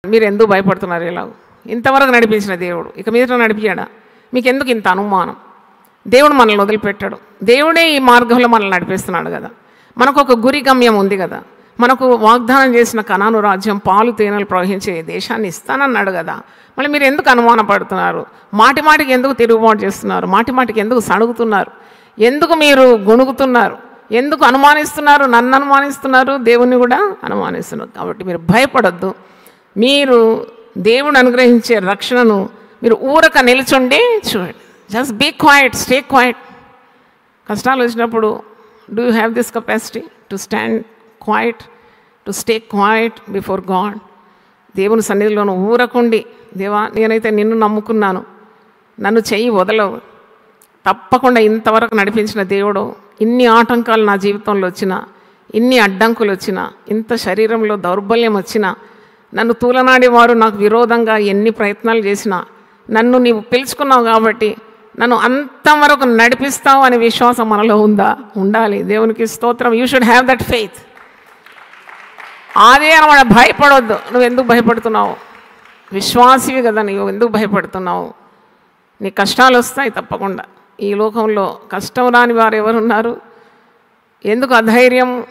మీరు ఎందుకు భయపడుతున్నారు? ఇలా ఇంతవరకు నడిపించిన దేవుడు ఇక మీద నడిపించాడా? మీకు ఎందుకు ఇంత అనుమానం? దేవుడు మనల్ని వదిలిపెట్టాడు. దేవుడే ఈ మార్గంలో మనల్ని నడిపిస్తున్నాడు కదా. మనకు ఒక గురి గమ్యం ఉంది కదా. మనకు వాగ్దానం చేసిన కనాను రాజ్యం పాలు తేనెలు ప్రవహించే దేశాన్ని ఇస్తానన్నాడు కదా. మళ్ళీ మీరు ఎందుకు అనుమానపడుతున్నారు? మాటి మాటికి ఎందుకు తిరుగుబాటు చేస్తున్నారు? మాటి మాటికి ఎందుకు సణుగుతున్నారు? ఎందుకు మీరు గొణుగుతున్నారు? ఎందుకు అనుమానిస్తున్నారు? నన్ను అనుమానిస్తున్నారు, దేవుణ్ణి కూడా అనుమానిస్తున్నారు. కాబట్టి మీరు భయపడొద్దు. మీరు దేవుడు అనుగ్రహించే రక్షణను మీరు ఊరక నిల్చుండి చూడండి. Just be quiet, stay quiet. కష్టాలు వచ్చినప్పుడు do you have this capacity to stand quiet, to stay quiet before God? దేవుని సన్నిధిలోనూ ఊరకుండి, దేవా నేనైతే నిన్ను నమ్ముకున్నాను, నన్ను చెయ్యి వదలవు. తప్పకుండా ఇంతవరకు నడిపించిన దేవుడు, ఇన్ని ఆటంకాలు నా జీవితంలో వచ్చినా, ఇన్ని అడ్డంకులు వచ్చినా, ఇంత శరీరంలో దౌర్బల్యం వచ్చినా, నన్ను తూలనాడి వారు నాకు విరోధంగా ఎన్ని ప్రయత్నాలు చేసినా, నన్ను నీవు పిలుచుకున్నావు కాబట్టి నన్ను అంతవరకు నడిపిస్తావు అనే విశ్వాసం మనలో ఉందా? ఉండాలి. దేవునికి స్తోత్రం. You should have that faith. అదే అనమాట. భయపడొద్దు. నువ్వు ఎందుకు భయపడుతున్నావు? విశ్వాసివి కదా, నువ్వు ఎందుకు భయపడుతున్నావు? నీ కష్టాలు వస్తాయి తప్పకుండా. ఈ లోకంలో కష్టం రాని వారు ఎవరున్నారు? ఎందుకు అధైర్యం?